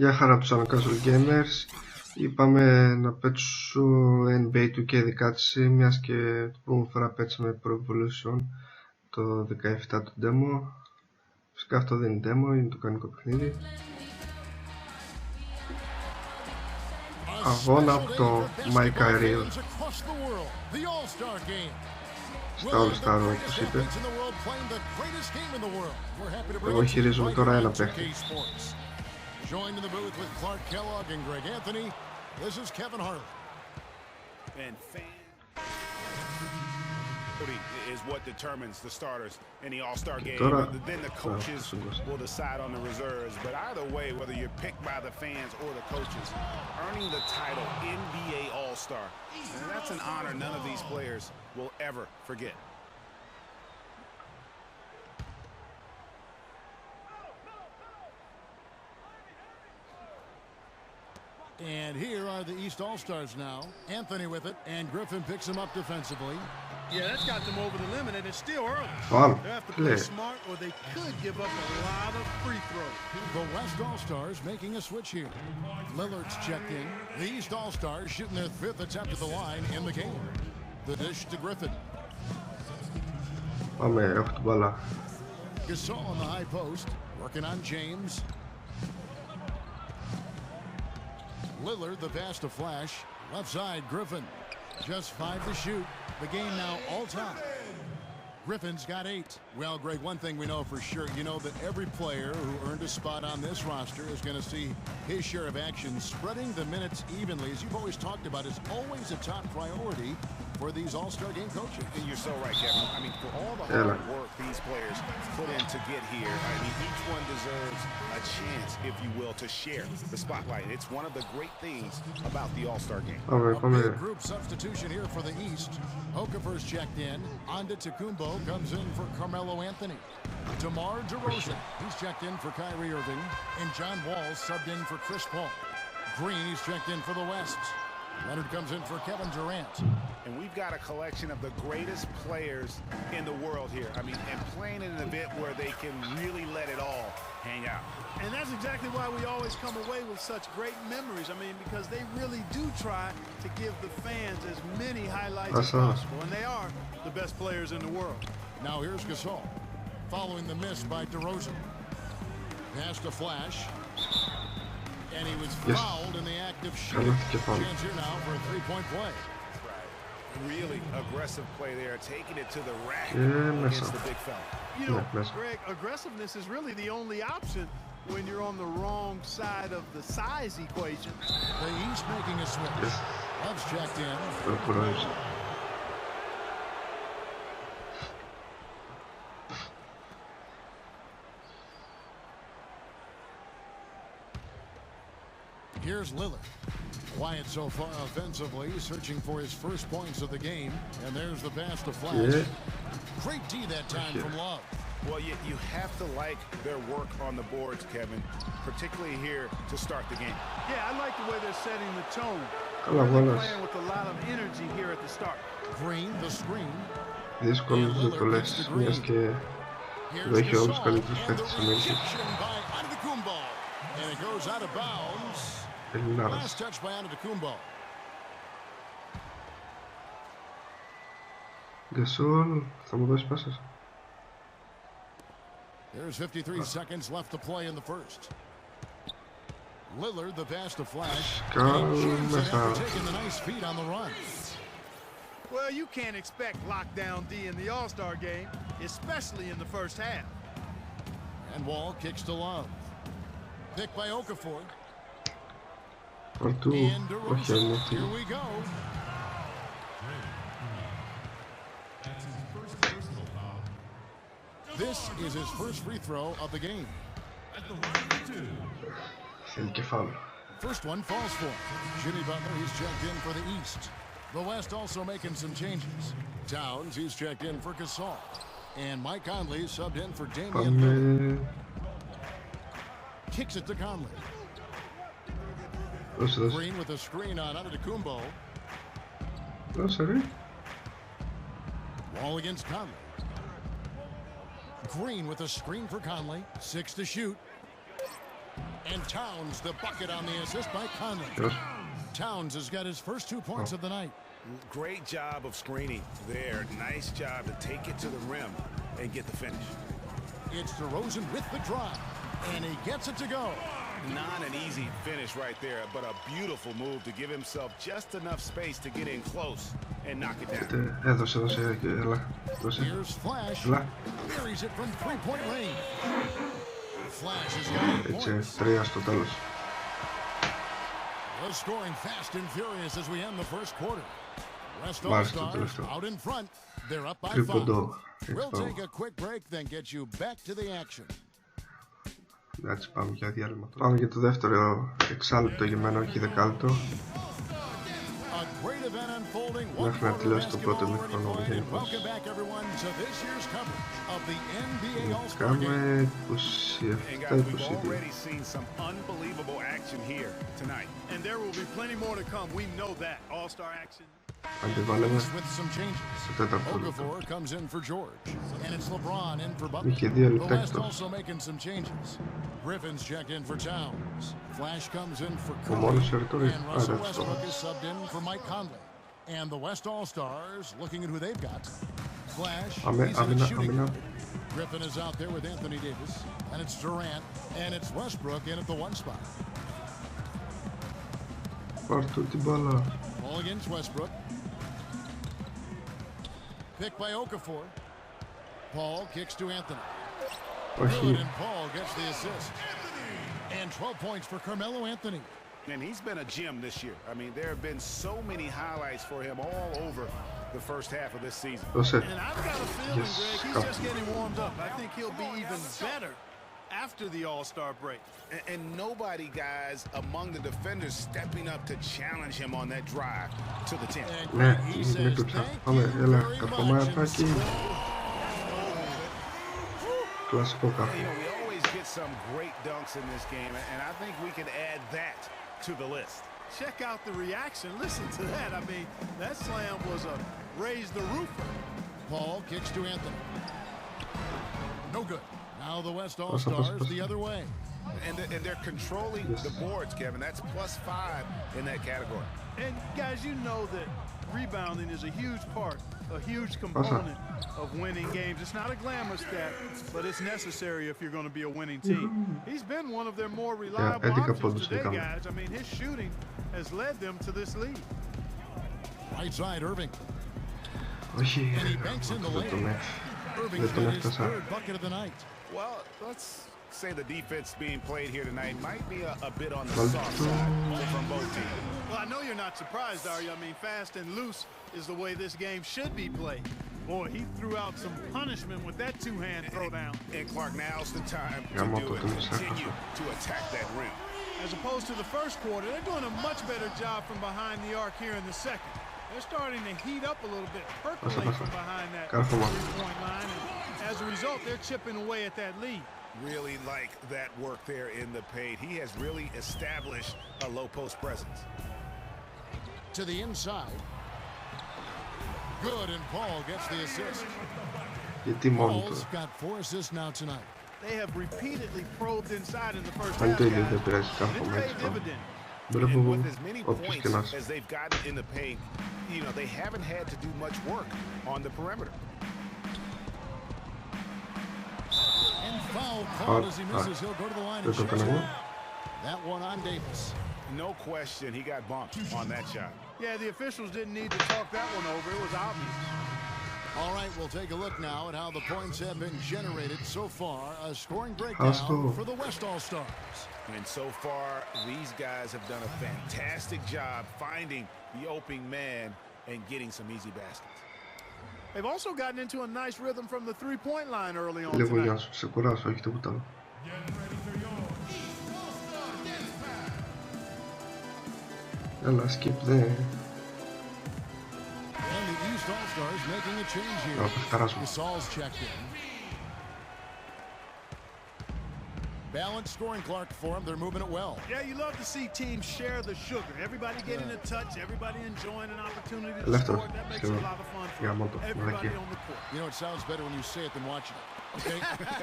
Γεια χαρά τους Casual Gamers. Είπαμε να παίξω NBA 2K16, μιας και την πρώτη φορά παίξαμε Pro Evolution το 17 το demo. Φυσικά αυτό δεν είναι demo, είναι το κανονικό παιχνίδι. Αγώνα από το My Career στα All Star, όπως είπε. Εγώ χειρίζομαι τώρα ένα παιχνίδι. Joined in the booth with Clark Kellogg and Greg Anthony. This is Kevin Harlan. And fan is what determines the starters in the All-Star game. Then the coaches will decide on the reserves. But either way, whether you're picked by the fans or the coaches, earning the title NBA All-Star, and that's an honor none of these players will ever forget. And here are the East All-Stars now. Anthony with it, and Griffin picks him up defensively. Yeah, that's got them over the limit, and it's still early. They have to play smart, or they could give up a lot of free throws. The West All-Stars making a switch here. Lillard's checked in. The East All-Stars shooting their fifth attempt at the line in the game. The dish to Griffin. Gasol on the high post, working on James. Lillard, the pass to Flash. Left side, Griffin. Just 5 to shoot. The game now all time. Griffin's got 8. Well, Greg, one thing we know for sure, you know that every player who earned a spot on this roster is going to see his share of action. Spreading the minutes evenly, as you've always talked about, is always a top priority for these All-Star game coaches. And you're so right, Kevin. I mean, for all the hard work these players put in to get here, I mean, each one deserves a chance, if you will, to share the spotlight. It's one of the great things about the All-Star game. A big group substitution here for the East. Okafor's checked in. Antetokounmpo comes in for Carmelo Anthony. DeMar DeRozan, he's checked in for Kyrie Irving. And John Wall subbed in for Chris Paul. Green, he's checked in for the West. Leonard comes in for Kevin Durant. And we've got a collection of the greatest players in the world here. I mean, and playing in an event where they can really let it all hang out. And that's exactly why we always come away with such great memories. I mean, because they really do try to give the fans as many highlights as possible. And they are the best players in the world. Now here's Gasol, following the miss by DeRozan. Pass to Flash. And he was fouled in the act of shooting. Chance here now for a three-point play. Really aggressive play there, taking it to the rack against the big fella. You know, Greg, aggressiveness is really the only option when you're on the wrong side of the size equation. The East making a switch. Love's checked in. Here's Lillard. Quiet so far offensively, searching for his first points of the game. And there's the pass to Flash. Great D that time from Love. Well, you have to like their work on the boards, Kevin, particularly here to start the game. Yeah, I like the way they're setting the tone. They're playing with a lot of energy here at the start. Green, the screen. Δύσκολος δεν το λες, μιας και εδώ έχει όλους τους καλύτερους παίκτες στο μέλλον. And it goes out of bounds. Last touch by Antetokounmpo. Gasol, θα μου δώσει πάσες. There's 53 seconds left to play in the first. Lillard, the pass to Flash. Taking the nice feet on the run. Well, you can't expect lockdown D in the All-Star game, especially in the first half. And Wall kicks to Love. Picked by Okafor. And DeRozan. Here we go. This is his first free throw of the game. First one falls for him. Jimmy Butler, he's checked in for the East. The West also making some changes. Towns, he's checked in for Gasol. And Mike Conley subbed in for Damian Lillard. Kicks it to Conley. Green with a screen on Antetokounmpo. Wall against Conley. Green with a screen for Conley. 6 to shoot. And Towns the bucket on the assist by Conley. Towns has got his first 2 points of the night. Great job of screening there. Nice job to take it to the rim and get the finish. It's DeRozan with the drive, and he gets it to go. Not an easy finish right there, but a beautiful move to give himself just enough space to get in close and knock it down. Here's Flash. Buries it from three-point range. Flash has got 8 points. We're scoring fast and furious as we end the first quarter. West All-Stars out in front. They're up by 5. We'll take a quick break, then get you back to the action. Εντάξει, πάμε για διάλειμμα. Πάμε για το δεύτερο εξάλεπτο για μένα, όχι δεκάλεπτο. Μέχρι να τελειώσει το πρώτο μικρόνο γενικώς. Κάμε 27-22. Αντιβάλαμε στο τέταρτο λεπτό. Είχε 2 λεπτά εκτός. Ο μόνος ερτόρι άρεψε. And the West All-Stars looking at who they've got. Flash, Άμυνα. Griffin is out there with Anthony Davis, and it's Durant, and it's Westbrook in at the 1 spot. Πάρ' του την μπάλα. Ball against Westbrook. Pick by Okafor. Paul kicks to Anthony. Good, and Paul gets the assist. And 12 points for Carmelo Anthony. And he's been a gem this year. I mean, there have been so many highlights for him all over the first half of this season. And I've got a feeling, Greg, he's just getting warmed up. I think he'll be even better after the All-Star break. And nobody, guys, among the defenders stepping up to challenge him on that drive to the 10. Ναι, μην τούψα. Πάμε, έλα, καρφωμάτακι. Κλασικό καφέ. We always get some great dunks in this game, and I think we can add that to the list. Check out the reaction. Listen to that. I mean, that slam was a raise the roofer. Paul kicks to Anthony. No good. Now the West All-Stars the other way. And they're controlling the boards, Kevin. That's +5 in that category. And guys, you know that rebounding is a huge part, a huge component of winning games. It's not a glamour stat, but it's necessary if you're going to be a winning team. He's been one of their more reliable options today, guys. I mean, his shooting has led them to this lead. Right side, Irving. Όχι, And he banks in the lane. Irving's got his third bucket of the night. Well, let's say the defense being played here tonight might be a bit on the soft side from both teams. Well, I know you're not surprised, are you? I mean, fast and loose is the way this game should be played. Boy, he threw out some punishment with that two-hand throwdown. And Clark, now's the time to do it. Continue to attack that rim. As opposed to the first quarter, they're doing a much better job from behind the arc here in the second. They're starting to heat up a little bit, percolate from behind that three-point line. And as a result, they're chipping away at that lead. Really like that work there in the paint. He has really established a low post presence. To the inside. Good, and Paul gets the assist. Paul's got 4 assists now tonight. They have repeatedly probed inside in the first half. And it's paid dividend. And with as many points as they've gotten in the paint, you know, they haven't had to do much work on the perimeter. And foul call as he misses. He'll go to the line and shoot. That one on Davis. No question, he got bumped on that shot. Yeah, the officials didn't need to talk that one over. It was obvious. All right, we'll take a look now at how the points have been generated so far. A scoring breakdown for the West All-Stars. And so far, these guys have done a fantastic job finding the opening man and getting some easy baskets. They've also gotten into a nice rhythm from the three-point line early on tonight. Έλα, skip there. And the East All-Stars making a change here. Gasol's checked in. Balanced scoring, Clark, for them. They're moving it well. Yeah, you love to see teams share the sugar. Everybody getting a touch, everybody enjoying an opportunity to score. That makes it a lot of fun for everybody on the court. You know, it sounds better when you say it than watching it. Okay?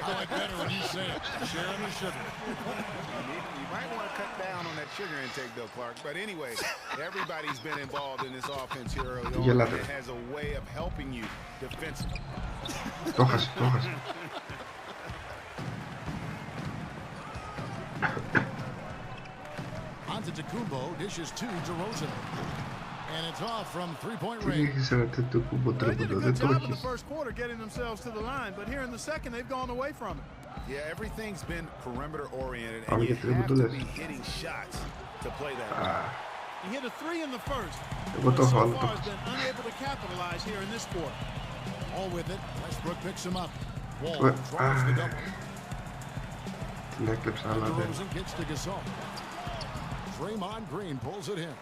I like better when you say it. Sharing the sugar. You might want to cut down on that sugar intake, though, Clark. But anyway, everybody's been involved in this offense here early on. And it has a way of helping you defensively. Antetokounmpo dishes to DeRozan. And it's off from three-point range. They did a good job in the first quarter getting themselves to the line, but here in the second, they've gone away from it. Yeah, everything's been perimeter-oriented, and you have to be hitting shots to play that way. He hit a three in the first, but so far has been unable to capitalize here in this quarter. All with it, Westbrook picks him up. Wall draws the double. DeRozan gets to Gasol. Draymond Green pulls it in.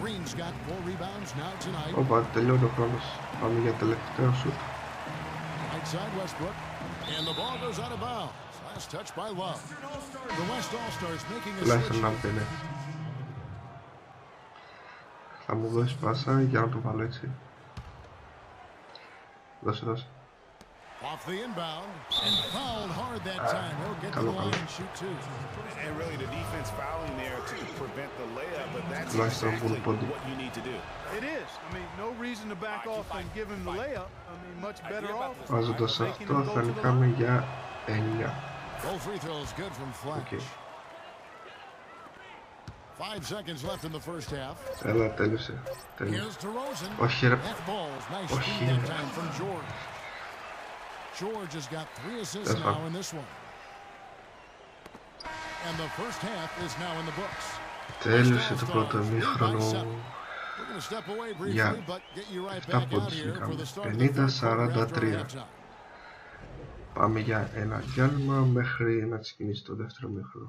Green's got 4 rebounds now tonight. τελειώνει ο χρόνος. Πάμε για τελευταίο σουτ. Right side Westbrook. And the ball goes out of bounds. Last touch by Love. The West All-Stars making a switch. Θα μου δώσει πάσα για να το βάλω έτσι. Δώσε. Off the inbound and fouled hard that time. He'll get to the line and shoot two. And really the defense fouling there to prevent the layup, but that's exactly what you need to do. It is. I mean, no reason to back off and give him the layup. I mean, much better off. Βάζοντας αυτό θα νικάμε για 9. Both free throws good from Flash. 5 seconds left in the first half. Έλα, τέλειωσε. Here's DeRozan. Όχι ρε. Nice speed that time from George. George has got 3 assists now in this one. And the first half is now in the books. Τέλειωσε το πρώτο ημίχρονο για 7 πόντους νικάμε. 50-43. Πάμε για ένα διάλειμμα μέχρι να ξεκινήσει το δεύτερο ημίχρονο.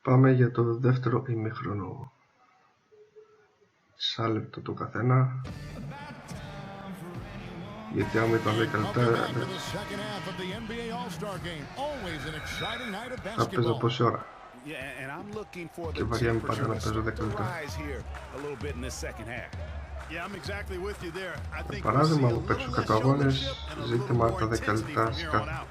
Πάμε για το δεύτερο ημίχρονο. 4 λεπτό το καθένα. Γιατί άμα ήταν 10 λεπτά θα παίζω πόση ώρα. Και βαριάμαι πάντα να παίζω 10 λεπτά. Για παράδειγμα, μου παίξω 100 αγώνες, ζήτημα τα 10 λεπτά σε κάθε.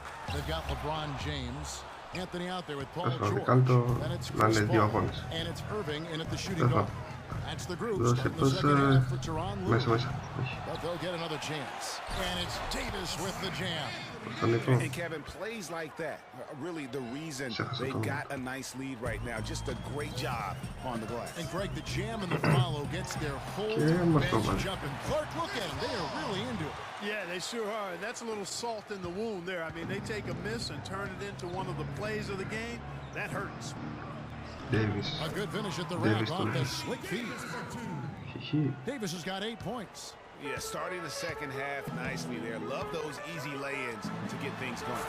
Κάνω να είναι 2 αγώνες. Δώσε πάσα μέσα. Όχι. And Kevin, plays like that, really the reason they got a nice lead right now. Just a great job on the glass. And Greg, the jam and the follow gets their whole bench jumping. Clark, look at them. They are really into it. Yeah, they sure are. That's a little salt in the wound there. I mean, they take a miss and turn it into one of the plays of the game. That hurts. Davis. A good finish at the rack on the slick feed. Davis has got 8 points. Yeah, starting the second half nicely there. Love those easy lay-ins to get things going.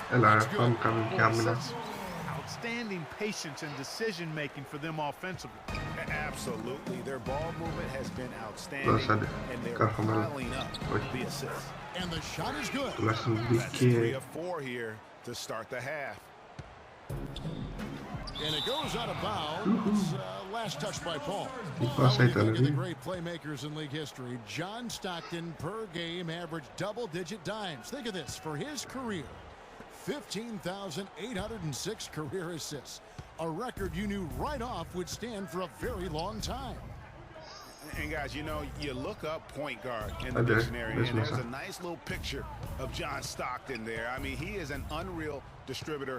Outstanding patience and decision-making for them offensively. Absolutely. Their ball movement has been outstanding, and they're piling up the assists. And the shot is good. That's 3 of 4 here to start the half. And it goes out of bounds. Last touch by Paul. The great playmakers in league history. John Stockton per game averaged double-digit dimes. Think of this. For his career, 15,806 career assists. A record you knew right off would stand for a very long time. And guys, you know, you look up point guard in the dictionary, and there's a nice little picture of John Stockton there. I mean, he is an unreal distributor.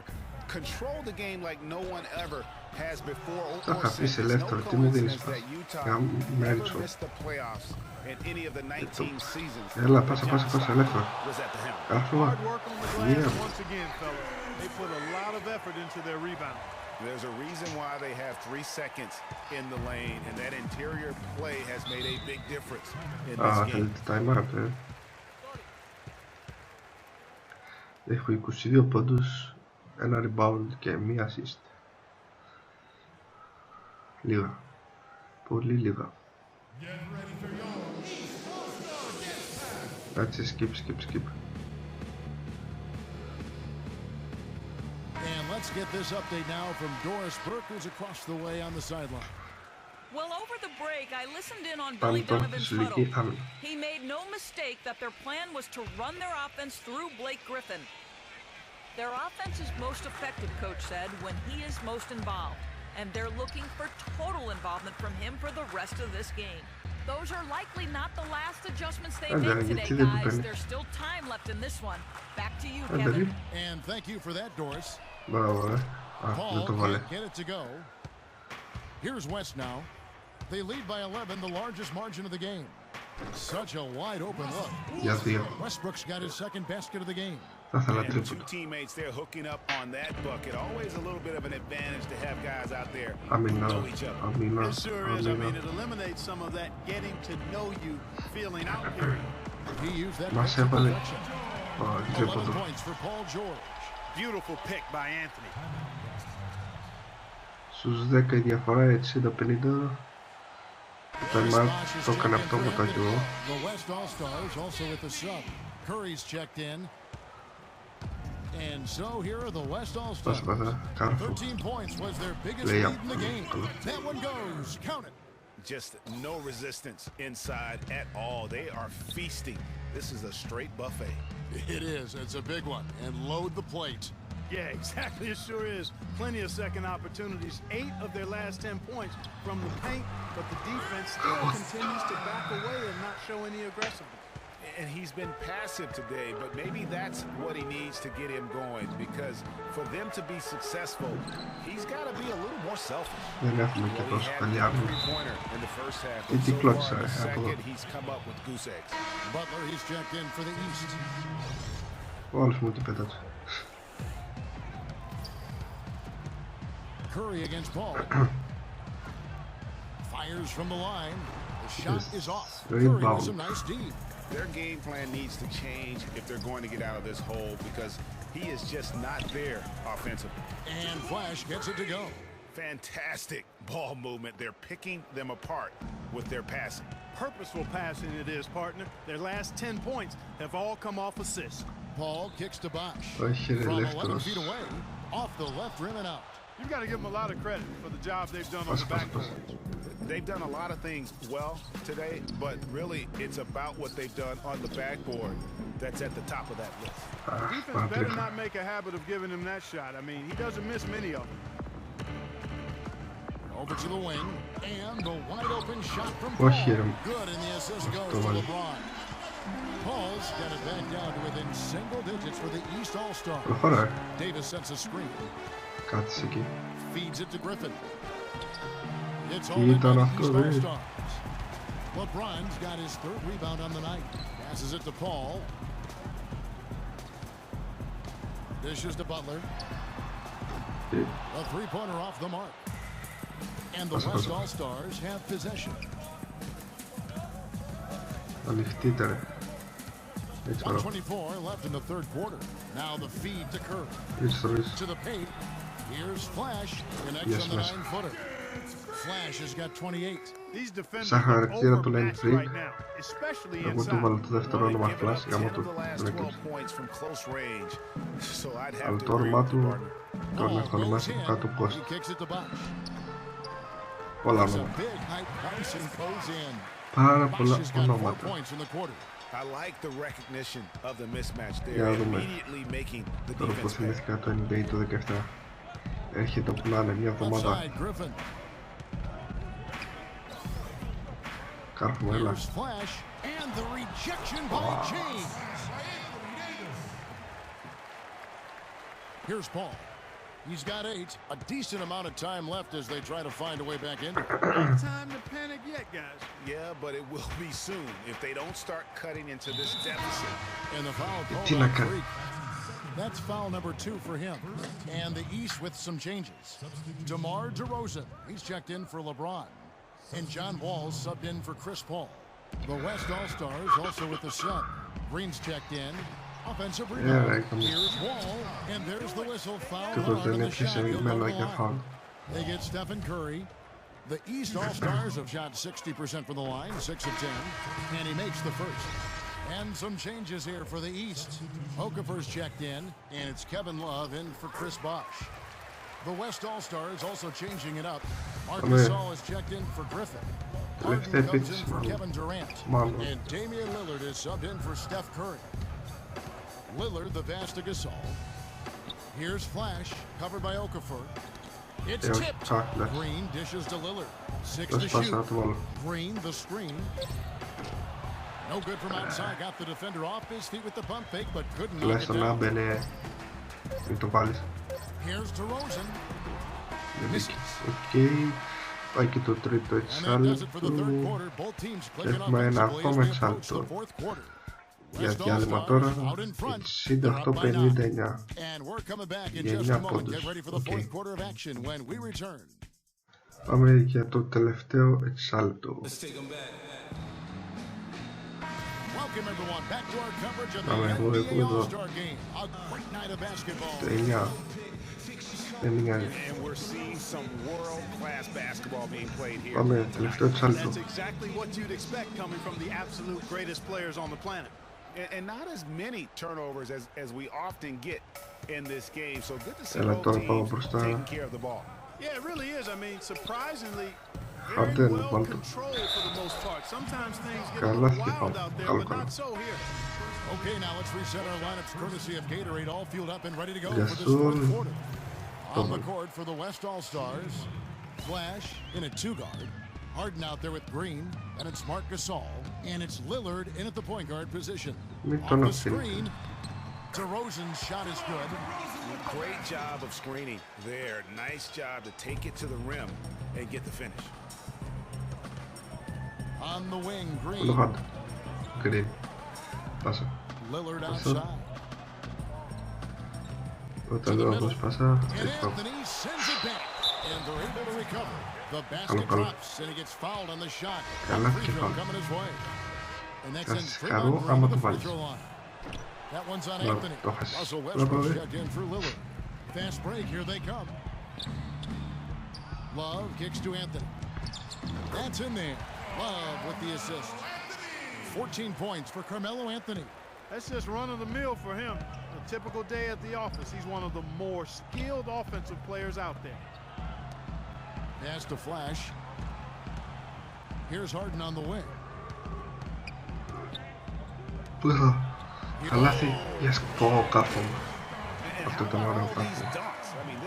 Control the game like no one ever has before or since. It's no coincidence that Utah never missed the playoffs in any of the 19 seasons. Was at the helm. Hard work on the glass once again, fellas. They put a lot of effort into their rebound. There's a reason why they have 3 seconds in the lane, and that interior play has made a big difference in this game. Έχω 22 πόντους, 1 rebound και 1 assist. Λίγα. Πολύ λίγα. Κάτσε, skip. get this update now from Doris Burke, who's across the way on the sideline. Well, over the break, I listened in on Billy Donovan's huddle. He made no mistake that their plan was to run their offense through Blake Griffin. Their offense is most effective, Coach said, when he is most involved. And they're looking for total involvement from him for the rest of this game. Those are likely not the last adjustments they make today, guys. There's still time left in this one. Back to you, Kevin. And thank you for that, Doris. Paul can't get it to go. Here's West now. They lead by 11, the largest margin of the game. Such a wide open look. Westbrook's got his second basket of the game. And two teammates there hooking up on that bucket. Always a little bit of an advantage to have guys out there know each other. It sure is. I mean, it eliminates some of that getting to know you feeling out here. He used that protection. 11 points for Paul George. Beautiful pick by Anthony. Στους 10 η διαφορά, έτσι το 50. Το έκανε αυτό που το έχει εγώ. The West All-Stars also with the sub. Curry's checked in. And so here are the West All-Stars. 13 points was their biggest lead in the game. That one goes. Count it. Just no resistance inside at all. They are feasting. This is a straight buffet. It is. It's a big one. And load the plate. Yeah, exactly. It sure is. Plenty of second opportunities. 8 of their last 10 points from the paint, but the defense still continues to back away and not show any aggressiveness. And he's been passive today, but maybe that's what he needs to get him going, because for them to be successful, he's got to be a little more selfish. Δεν έχουμε και τόσο καλή άμυνα. Τι κλώτσα, από εδώ. Butler, he's checked in for the East. Όλους μου την πέταξε. Curry against Paul. Fires from the line. The shot is off. Curry with some nice D. Their game plan needs to change if they're going to get out of this hole, because he is just not there offensively. And Flash gets it to go. Fantastic ball movement. They're picking them apart with their passing. Purposeful passing it is, partner. Their last 10 points have all come off assists. Paul kicks to Bosch. From 11 feet away, off the left rim and out. You've got to give them a lot of credit for the job they've done on the backboard. They've done a lot of things well today, but really it's about what they've done on the backboard that's at the top of that list. Defense better not make a habit of giving him that shot. I mean, he doesn't miss many of them. Over to the wing, and the wide open shot from Paul. Good, and the assist goes to LeBron. Paul's got it back down to within single digits for the East All-Star. Davis sets a screen. Feeds it to Griffin. It's all in by the East All-Stars. LeBron's got his third rebound on the night. Passes it to Paul. Dishes to Butler. A three-pointer off the mark. And the West All-Stars have possession. 1:24 left in the third quarter. Now the feed to Curry. To the paint. Here's Flash. Connects on the 9-footer. Flash has got 28. These defenders are overmatched right now, especially inside. Αλλά το όνομά του τον έχω μέσα από κάτω post. Πολλά ονόματα. Πάρα πολλά ονόματα. Για να δούμε τώρα πως θυμήθηκα το NBA το 17. Έρχεται όπου να είναι μια εβδομάδα. Κάρχουμε, έλα. Here's Paul. He's got 8. A decent amount of time left as they try to find a way back in. Not time to panic yet, guys. Yeah, but it will be soon if they don't start cutting into this deficit. And the foul called on Freak. That's foul number 2 for him. And the East with some changes. DeMar DeRozan, he's checked in for LeBron. And John Wall's subbed in for Chris Paul. The West All-Stars also with the sub. Green's checked in. Offensive rebound. Here's Wall, and there's the whistle. Foul on the shot. They get Stephen Curry. The East All-Stars have shot 60% from the line, 6 of 10, and he makes the first. And some changes here for the East. Okafor's checked in, and it's Kevin Love in for Chris Bosch. The West All-Stars also changing it up. Marc Gasol is checked in for Griffin. Harden comes in for Kevin Durant. And Damian Lillard is subbed in for Steph Curry. Lillard, the pass to Gasol. Here's Flash, covered by Okafor. It's tipped. Green dishes to Lillard. 6 to shoot. Green, the screen. No good from outside. Got the defender off his feet with the pump fake, but couldn't knock it down. Here's DeRozan. Okay. Πάει και το τρίτο εξάλεπτο και έχουμε ένα ακόμα εξάλεπτο για διάλειμμα τώρα. 68-59 για 9 πόντους. Okay. Πάμε για το τελευταίο εξάλεπτο. Πάμε εγώ εδώ το 9. Πάμε τελευταίο εξάλεπτο. Έλα τώρα πάμε μπροστά. Harden, βάλτο. Καλά και πάμε. Καλό καλό. Βοηθούν. On the court for the West All-Stars. Flash in a 2-guard. Harden out there with Green, and it's Marc Gasol, and it's Lillard in at the point guard position. On the screen, DeRozan's shot is good. Great job of screening there. Nice job to take it to the rim and get the finish. On the wing, Green. Green. Pasa. Lillard outside. Όταν λέω όπως πάσα, έτσι καλά και πάμε. Θα σας χαρώ άμα το βάλεις. Το χάσεις. Love kicks to Anthony. That's in there. Love with the assist. 14 points for Carmelo Anthony. That's just run-of-the-mill for him. A typical day at the office. He's one of the more skilled offensive players out there. Pass to Flash. Here's Harden on the wing. Πού είχα καλάθι για σκοπό κάθομαι. Αυτό ήταν ωραίο πράγμα.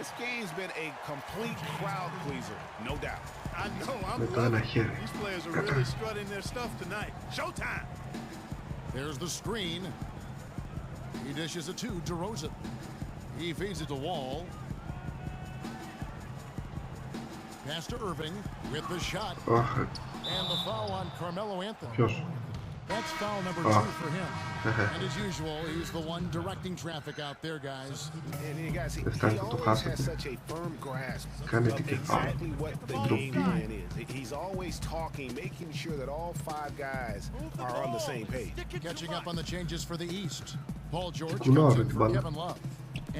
This game's been a complete crowd pleaser, no doubt. I know, I'm loving it. These players are really strutting their stuff tonight. Showtime. There's the screen. He dishes it to DeRozan. He feeds it to Wall. Pass to Irving with the shot. And the foul on Carmelo Anthony. That's foul number 2 for him. And as usual, he's the one directing traffic out there, guys. And you guys see, he always has such a firm grasp of exactly what the game plan is. He's always talking, making sure that all 5 guys are on the same page. Catching up on the changes for the East. Paul George comes in for Kevin Love.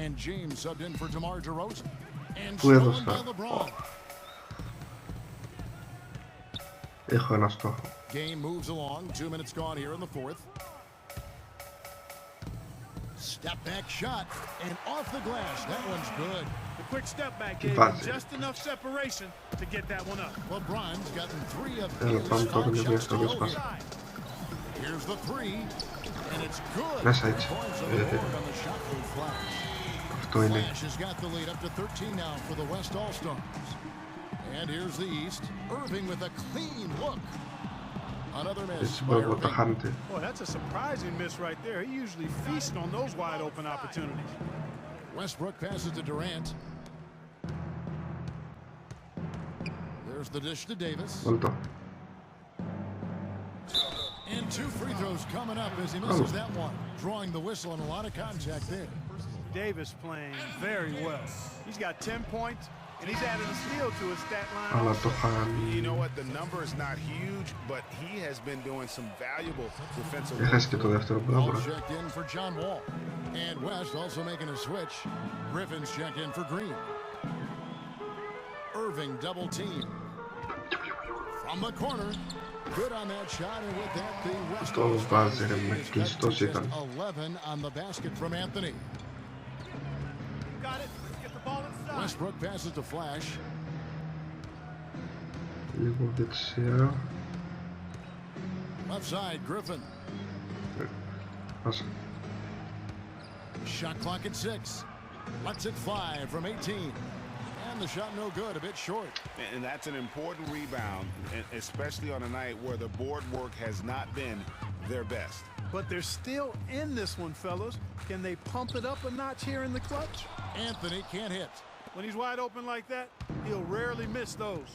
And James subbed in for DeMar DeRozan. And stolen by LeBron. Έχω ένα στόχο. Game moves along. 2 minutes gone here in the 4th. Step back shot and off the glass. That one's good. The quick step back gave him just enough separation to get that one up. LeBron's gotten 3 of his 5 shots to go. Here's the 3, and it's good. Μέσα έτσι. Αυτό είναι. Flash has got the lead up to 13 now for the West All-Stars. And here's the East. Irving with a clean look. Another miss by Irving. Boy, that's a surprising miss right there. He usually feasts on those wide open opportunities. Westbrook passes to Durant. There's the dish to Davis. And 2 free throws coming up as he misses that one. Drawing the whistle and a lot of contact there. Davis playing very well. He's got 10 points. And he's added a steal to his stat line. You know what? The number is not huge, but he has been doing some valuable defensive work. Ball checked in for John Wall. And West also making a switch. Griffin's checked in for Green. Irving double team. From the corner. Good on that shot, and with that, the West All-Stars is cut to just 11 on the basket from Anthony. Got it. Get the ball inside. Westbrook passes to Flash. Λίγο δεξιά. Left side, Griffin. Πάσα. Shot clock at 6. Lets it fly from 18. And the shot no good, a bit short. And that's an important rebound, especially on a night where the board work has not been their best. But they're still in this one, fellas. Can they pump it up a notch here in the clutch? Anthony can't hit. When he's wide open like that, he'll rarely miss those.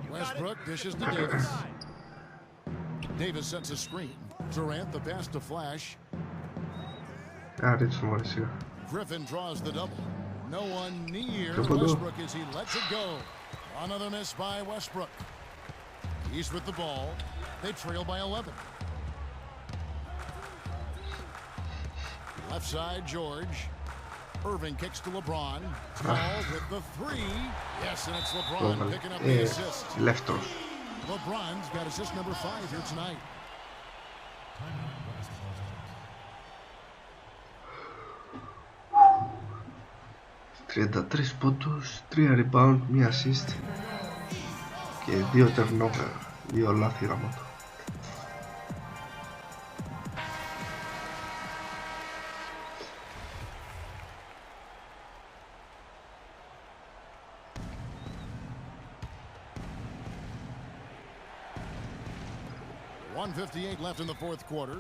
Westbrook dishes to Davis. Davis sets a screen. Durant the pass to Flash. Griffin draws the double. No one near Westbrook as he lets it go. Another miss by Westbrook. He's with the ball. They trail by 11. Left side, George. Irving kicks to LeBron. Small with the 3. Yes, and it's LeBron picking up the assist. LeBron's got assist number 5 here tonight. 33 πόντους, 3 rebound, 1 assist και 2 turnover, 2 λάθη γάμα του. .158 left in the fourth quarter.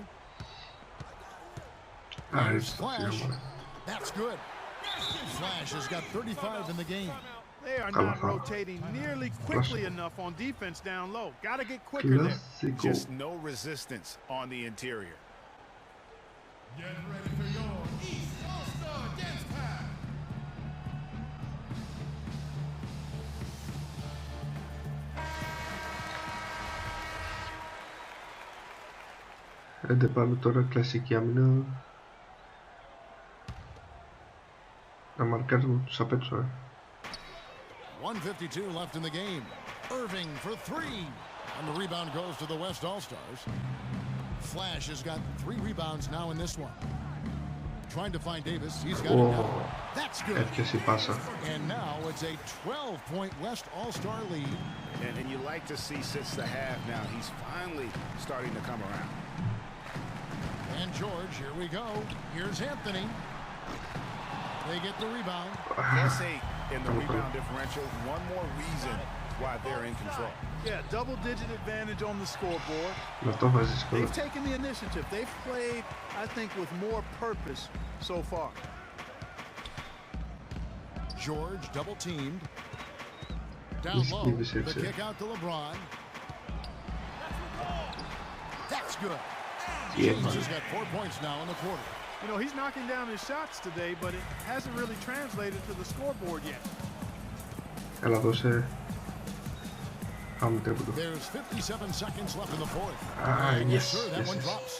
There's Flash. That's good. Flash has got 35 in the game. They are not rotating nearly quickly enough on defense down low. Got to get quicker there. Just no resistance on the interior. Get ready for your East All-Star Dance Pack. Άντε πάμε τώρα κλασική άμυνα. Να μαρκάρουμε τους απ' έξω. 1:52 left in the game. Irving for 3. And the rebound goes to the West All-Stars. Flash has got 3 rebounds now in this one. Trying to find Davis. He's got it now. That's good. And now it's a 12-point West All-Star lead. And you like to see since the half now, he's finally starting to come around. And George, here we go. Here's Anthony. They get the rebound. Plus 8 in the rebound differential. One more reason why they're in control. Yeah, double-digit advantage on the scoreboard. They've taken the initiative. They've played, I think, with more purpose so far. George double-teamed. Down low, the kick out to LeBron. That's good. James has got 4 points now in the quarter. You know, he's knocking down his shots today, but it hasn't really translated to the scoreboard yet. There's 57 seconds left in the fourth. Yes, sir, that one drops.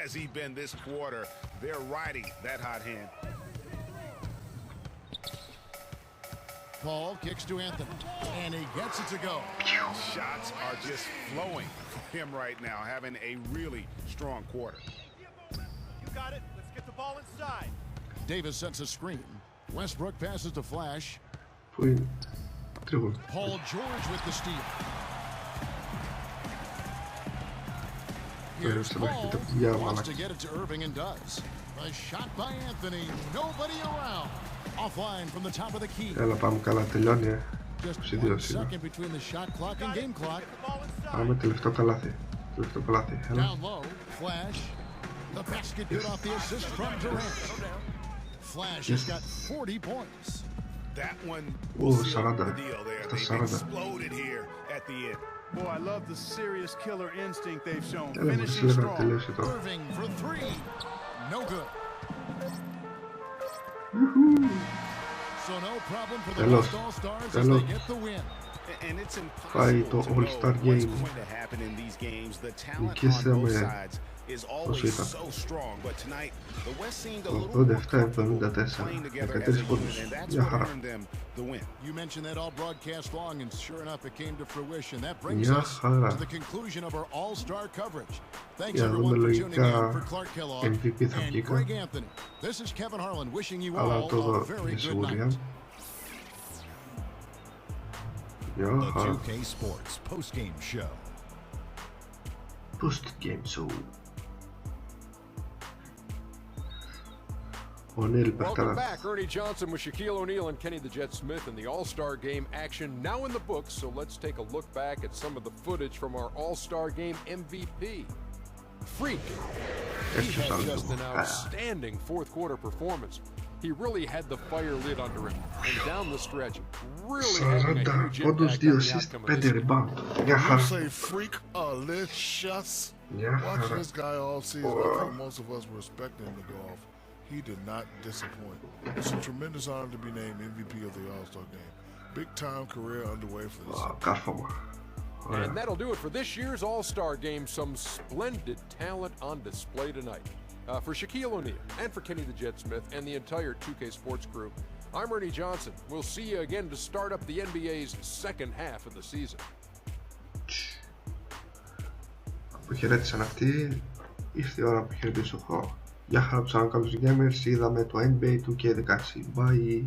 Has he been this quarter? They're riding that hot hand. Paul kicks to Anthony, and he gets it to go. Shots are just flowing for him right now, having a really strong quarter. You got it. Let's get the ball inside. Davis sets a screen. Westbrook passes to Flash. Paul George with the steal. Here's Paul. Wants to get it to Irving and does. A shot by Anthony. Nobody around. Offline from the top of the key. Just 1 second between the shot clock and game clock. Down low, Flash. The basket good off the assist from Durant. Flash has got 40 points. That one will seal the deal there. They exploded here at the end. Boy, I love the serious killer instinct they've shown. Finishing strong. Irving for 3. No good. So no problem for the West All-Stars as they get the win. And it's impossible to know what's going to happen in these games. The talent on both sides is always so strong, but tonight the West seemed a little more comfortable playing together as a unit, and that's what earned them the win. You mentioned that all broadcast long, and sure enough, it came to fruition. That brings us to the conclusion of our all-star coverage. Thanks everyone for tuning in for Clark Kellogg and Greg Anthony. This is Kevin Harlan wishing you all a very good night. The 2K Sports post-game show. Post-game show. Welcome back. Ernie Johnson with Shaquille O'Neal and Kenny the Jet Smith in the All-Star Game action now in the books. So let's take a look back at some of the footage from our All-Star Game MVP. Freak. He had just an outstanding fourth quarter performance. He really had the fire lit under him, and down the stretch, really having a huge impact on the outcome of this game. You say freak-alicious? Watching this guy all season, I think most of us were expecting him to go off. He did not disappoint. It's a tremendous honor to be named MVP of the All-Star Game. Big-time career underway for this. And that'll do it for this year's All-Star Game. Some splendid talent on display tonight. For Shaquille O'Neal and for Kenny the Jet Smith and the entire 2K Sports crew, I'm Ernie Johnson. We'll see you again to start up the NBA's second half of the season. Αποχαιρέτησαν αυτοί, ήρθε η ώρα που χαιρετήσω εγώ. Γεια χαρά ψάχνω κάποιους gamers, είδαμε το NBA 2K16. Bye!